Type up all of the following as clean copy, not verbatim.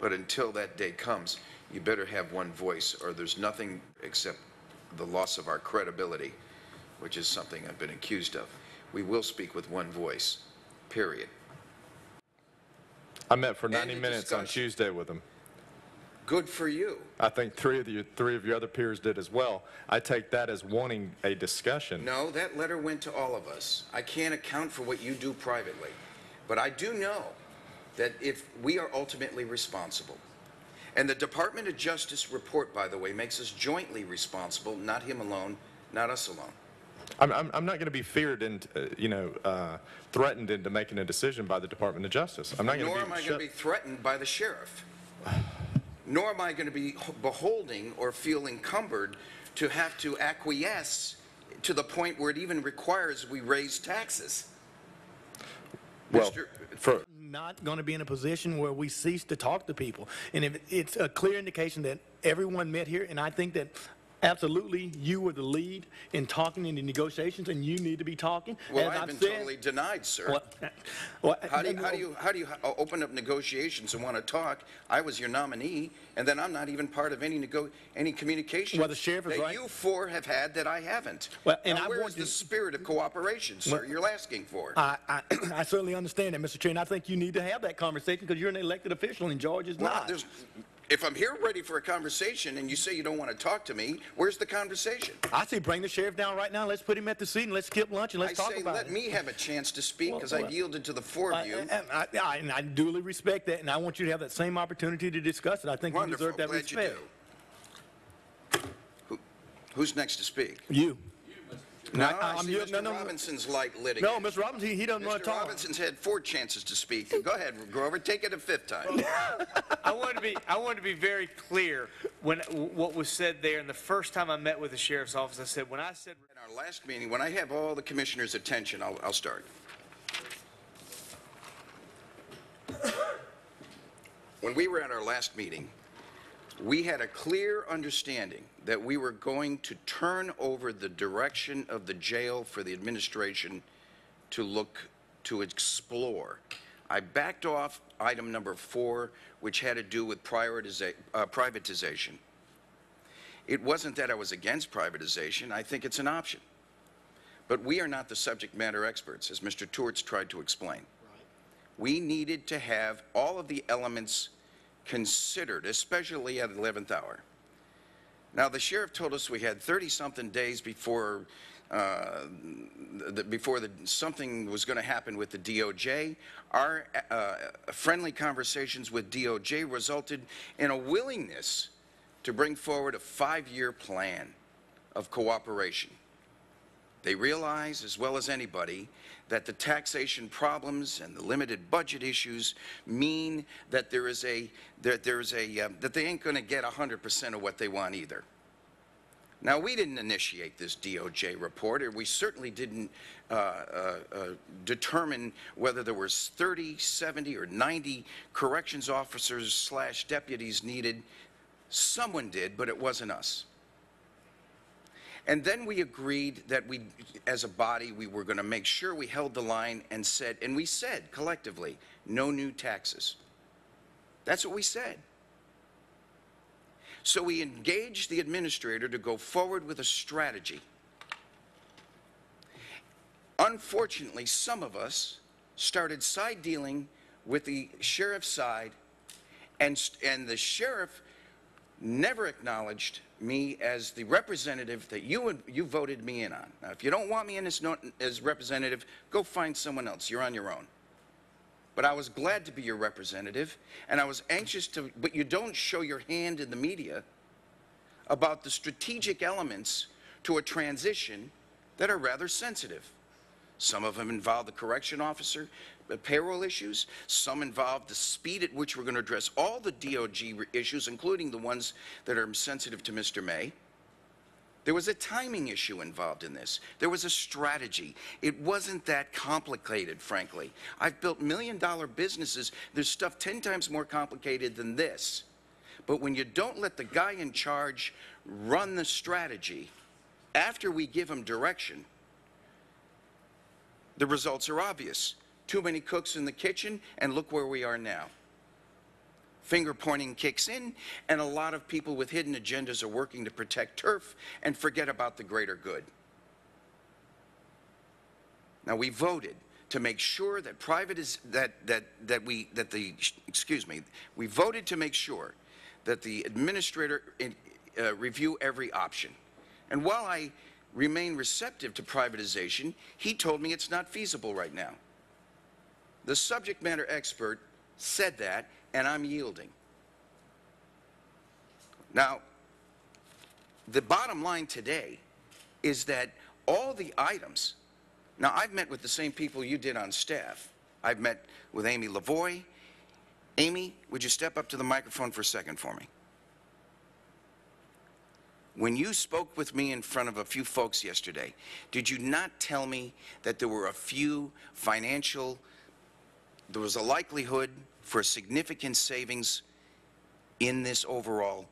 But until that day comes, you better have one voice, or there's nothing except the loss of our credibility, which is something I've been accused of. We will speak with one voice, period. I met for 90 minutes on Tuesday with him. Good for you. I think three of your other peers did as well. I take that as wanting a discussion. No, that letter went to all of us. I can't account for what you do privately. But I do know that if we are ultimately responsible, and the Department of Justice report, by the way, makes us jointly responsible, not him alone, not us alone. I'm not going to be feared and, threatened into making a decision by the Department of Justice. I'm not going to be. Nor am I going to be threatened by the sheriff. Nor am I going to be beholding or feel encumbered to have to acquiesce to the point where it even requires we raise taxes. Well, not going to be in a position where we cease to talk to people. And if it's a clear indication that everyone met here, and I think that absolutely you were the lead in talking in the negotiations, and you need to be talking. Well, I've been totally denied, sir. How do you open up negotiations and want to talk? I was your nominee, and then I'm not even part of any communication well, the sheriff is that right. You four have had that I haven't. Well, and now, where's the spirit of cooperation, sir, well, you're asking for? I certainly understand that, Mr. Chair, and I think you need to have that conversation because you're an elected official and George is not. If I'm here ready for a conversation and you say you don't want to talk to me, where's the conversation? I say bring the sheriff down right now. Let's put him at the seat and let's skip lunch and let's talk about it. Let me have a chance to speak because I've yielded to the four of you. And I duly respect that, and I want you to have that same opportunity to discuss it. I think Wonderful. You deserve that Glad respect. You do. Who's next to speak? You. No, Mr. Robinson's light litigant. No, Mr. Robinson, he doesn't want to talk. Mr. Robinson's had 4 chances to speak. Go ahead, Grover, take it a 5th time. I want to be very clear when what was said there. And the first time I met with the sheriff's office, I said, in our last meeting, when I have all the commissioners' attention, I'll start. When we were at our last meeting, we had a clear understanding that we were going to turn over the direction of the jail for the administration to explore. I backed off item number 4, which had to do with privatization. It wasn't that I was against privatization. I think it's an option. But we are not the subject matter experts, as Mr. Touart's tried to explain. Right. We needed to have all of the elements considered, especially at the 11th hour. Now, the sheriff told us we had 30-something days before something was going to happen with the DOJ. Our friendly conversations with DOJ resulted in a willingness to bring forward a 5-year plan of cooperation. They realize, as well as anybody, that the taxation problems and the limited budget issues mean that that they ain't going to get 100% of what they want either. Now, we didn't initiate this DOJ report, or we certainly didn't determine whether there was 30, 70, or 90 corrections officers / deputies needed. Someone did, but it wasn't us. And then we agreed that we, as a body, we were going to make sure we held the line and we said collectively, no new taxes. That's what we said. So we engaged the administrator to go forward with a strategy. Unfortunately, some of us started side dealing with the sheriff's side, and the sheriff never acknowledged me as the representative that you voted me in on. Now, if you don't want me in as representative, go find someone else. You're on your own. But I was glad to be your representative, and I was anxious to, but you don't show your hand in the media about the strategic elements to a transition that are rather sensitive. Some of them involve the correction officer, the payroll issues. Some involve the speed at which we're going to address all the DOJ issues, including the ones that are sensitive to Mr. May. There was a timing issue involved in this. There was a strategy. It wasn't that complicated, frankly. I've built million-dollar businesses. There's stuff 10 times more complicated than this. But when you don't let the guy in charge run the strategy after we give him direction, the results are obvious. Too many cooks in the kitchen, and look where we are now. finger pointing kicks in, and a lot of people with hidden agendas are working to protect turf and forget about the greater good. Now, we voted to make sure that we voted to make sure that the administrator review every option. And while I remain receptive to privatization, he told me it's not feasible right now. The subject matter expert said that, and I'm yielding. Now, the bottom line today is that all the items, now I've met with the same people you did on staff. I've met with Amy Lavoie. Amy, would you step up to the microphone for a second for me? When you spoke with me in front of a few folks yesterday, did you not tell me that there were a few there was a likelihood for significant savings in this overall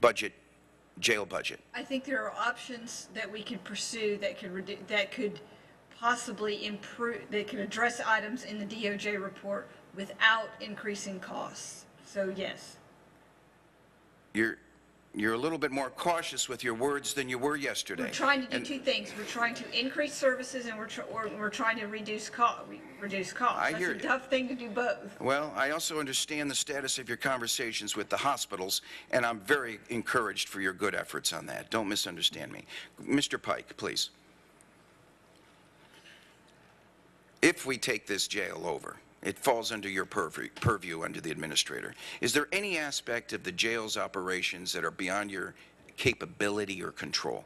budget, jail budget? I think there are options that we could pursue that could possibly improve, that could address items in the DOJ report without increasing costs. So yes. You're a little bit more cautious with your words than you were yesterday. We're trying to do two things. We're trying to increase services, and we're trying to reduce costs. I hear you. That's a tough thing to do both. Well, I also understand the status of your conversations with the hospitals, and I'm very encouraged for your good efforts on that. Don't misunderstand me. Mr. Pike, please. If we take this jail over, it falls under your purview under the administrator. Is there any aspect of the jail's operations that are beyond your capability or control?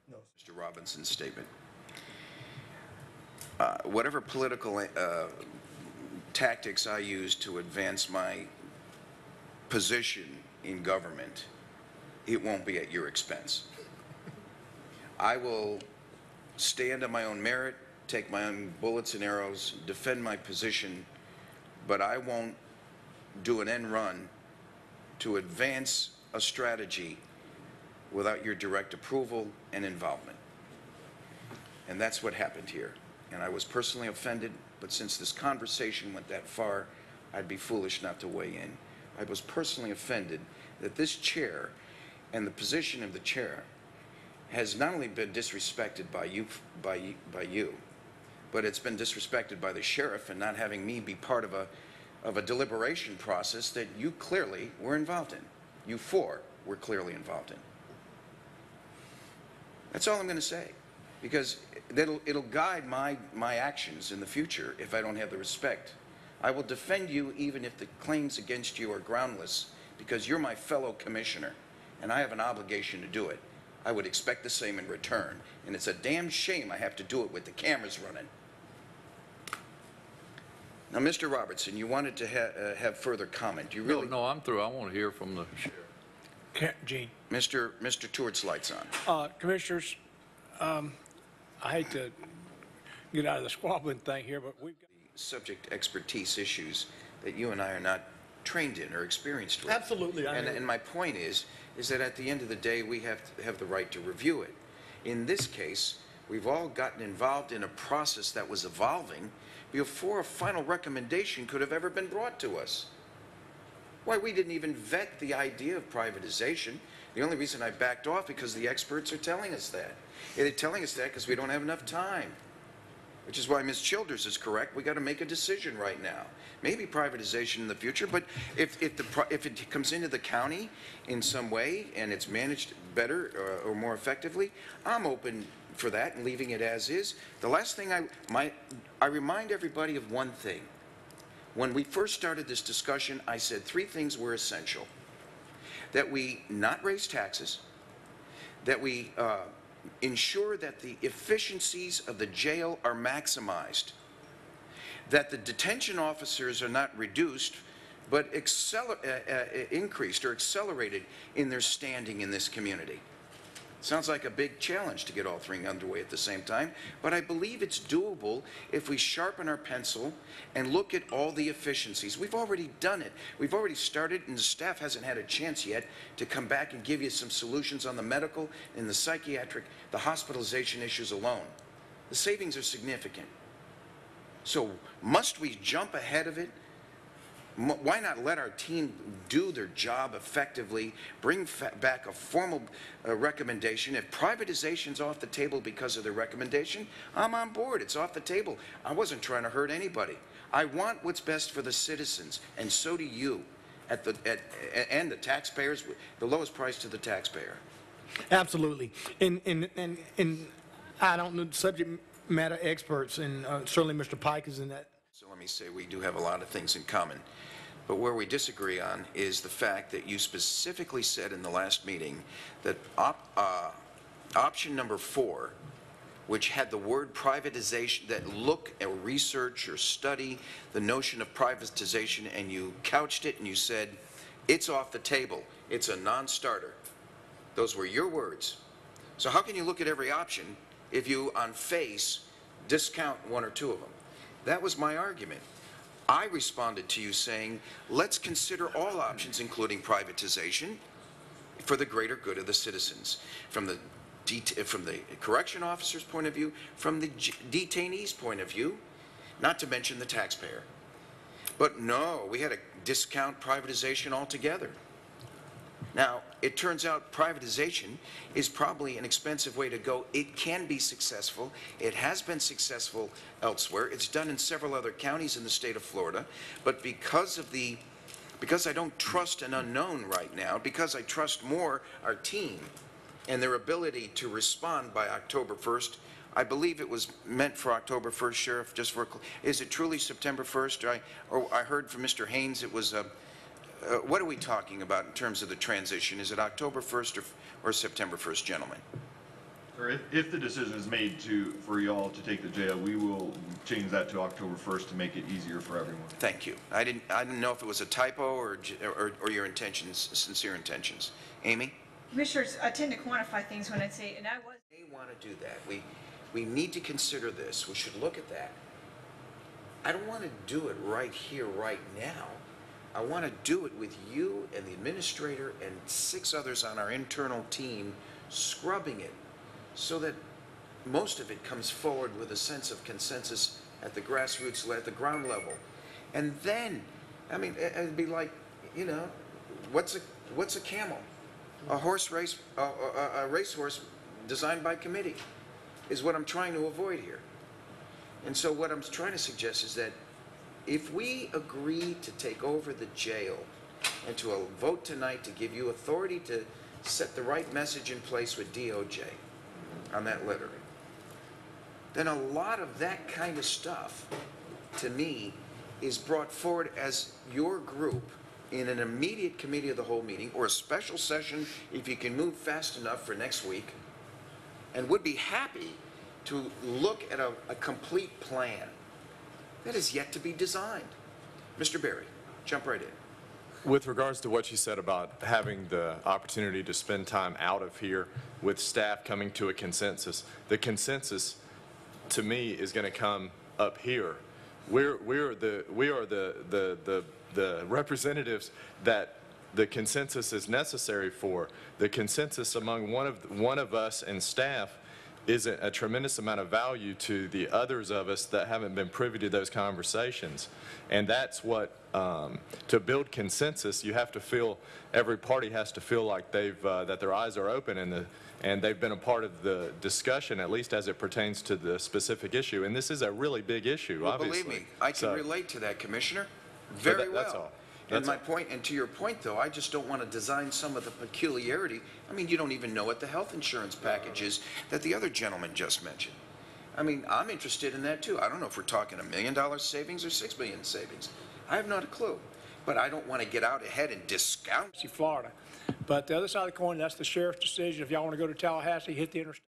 No. Mr. Robinson's statement. Whatever political tactics I use to advance my position in government, it won't be at your expense. I will stand on my own merit, take my own bullets and arrows, defend my position, but I won't do an end run to advance a strategy without your direct approval and involvement. And that's what happened here. And I was personally offended, but since this conversation went that far, I'd be foolish not to weigh in. I was personally offended that this chair and the position of the chair has not only been disrespected by you, but it's been disrespected by the sheriff and not having me be part of a deliberation process that you clearly were involved in. You four were clearly involved in. That's all I'm going to say, because it'll guide my actions in the future if I don't have the respect. I will defend you even if the claims against you are groundless, because you're my fellow commissioner, and I have an obligation to do it. I would expect the same in return, and it's a damn shame I have to do it with the cameras running. Now, Mr. Robertson, you wanted to have furtate comment. You really? No, I'm through. I want to hear from the sheriff. Gene. Mr. Touart's lights on. Commissioners, I hate to get out of the squabbling thing here, but we've got Subject expertise issues that you and I are not trained in or experienced with. Absolutely. And my point is that at the end of the day, we have to have the right to review it. In this case, we've all gotten involved in a process that was evolving before a final recommendation could have ever been brought to us. Why, we didn't even vet the idea of privatization. The only reason I backed off because the experts are telling us that. They're telling us that because we don't have enough time. Which is why Ms. Childers is correct. We got to make a decision right now. Maybe privatization in the future, but if it comes into the county in some way and it's managed better or more effectively, I'm open for that and leaving it as is. The last thing I remind everybody of one thing. When we first started this discussion, I said 3 things were essential. That we not raise taxes, that we ensure that the efficiencies of the jail are maximized, that the detention officers are not reduced, but increased or accelerated in their standing in this community. Sounds like a big challenge to get all 3 underway at the same time, but I believe it's doable if we sharpen our pencil and look at all the efficiencies. We've already done it. We've already started, and the staff hasn't had a chance yet to come back and give you some solutions on the medical and the psychiatric, the hospitalization issues alone. The savings are significant. So must we jump ahead of it Why not let our team do their job effectively, bring back a formal recommendation? If privatization's off the table because of the recommendation, I'm on board. It's off the table. I wasn't trying to hurt anybody. I want what's best for the citizens, and so do you, and the taxpayers, the lowest price to the taxpayer. Absolutely. And I don't know subject matter experts, and certainly Mr. Pike is in that. So let me say we do have a lot of things in common. But where we disagree on is the fact that you specifically said in the last meeting that option number 4, which had the word privatization, that look or research or study the notion of privatization, and you couched it and you said, it's off the table, it's a non-starter. Those were your words. So how can you look at every option if you, on face, discount 1 or 2 of them? That was my argument. I responded to you saying, let's consider all options, including privatization, for the greater good of the citizens, from the correction officer's point of view, from the detainee's point of view, not to mention the taxpayer. But no, we had to discount privatization altogether. Now, it turns out privatization is probably an expensive way to go. It can be successful. It has been successful elsewhere. It's done in several other counties in the state of Florida. But because I don't trust an unknown right now, because I trust more our team and their ability to respond by October 1st, I believe it was meant for October 1st, Sheriff, just for, is it truly September 1st? I heard from Mr. Haynes it was what are we talking about in terms of the transition? Is it October 1st or September 1st, gentlemen? Or if the decision is made for y'all to take the jail, we will change that to October 1st to make it easier for everyone. Thank you. I didn't know if it was a typo or your intentions, sincere intentions. Amy? Commissioners, I tend to quantify things when I say, and I was. They want to do that. We need to consider this. We should look at that. I don't want to do it right here, right now. I want to do it with you and the administrator and 6 others on our internal team scrubbing it so that most of it comes forward with a sense of consensus at the grassroots, at the ground level. And then, I mean, it'd be like, you know, what's a camel? A racehorse designed by committee is what I'm trying to avoid here. And so what I'm trying to suggest is that if we agree to take over the jail and to vote tonight to give you authority to set the right message in place with DOJ on that letter, then a lot of that kind of stuff, to me, is brought forward as your group in an immediate committee of the whole meeting or a special session if you can move fast enough for next week, and would be happy to look at a complete plan that is yet to be designed. Mr. Barry, jump right in. With regards to what you said about having the opportunity to spend time out of here with staff coming to a consensus, the consensus to me is going to come up here. We are the representatives that the consensus is necessary for. The consensus among one of us and staff is a tremendous amount of value to the others of us that haven't been privy to those conversations. And that's what, to build consensus, you have to feel, every party has to feel like that their eyes are open and they've been a part of the discussion, at least as it pertains to the specific issue. And this is a really big issue, well, obviously. Believe me, I can relate to that, Commissioner, very well. That's all. And my point, and to your point, though, I just don't want to design some of the peculiarity. I mean, you don't even know what the health insurance package is that the other gentleman just mentioned. I mean, I'm interested in that, too. I don't know if we're talking $1 million savings or $6 million savings. I have not a clue. But I don't want to get out ahead and discount. Florida. But the other side of the coin, that's the sheriff's decision. If y'all want to go to Tallahassee, hit the interstate.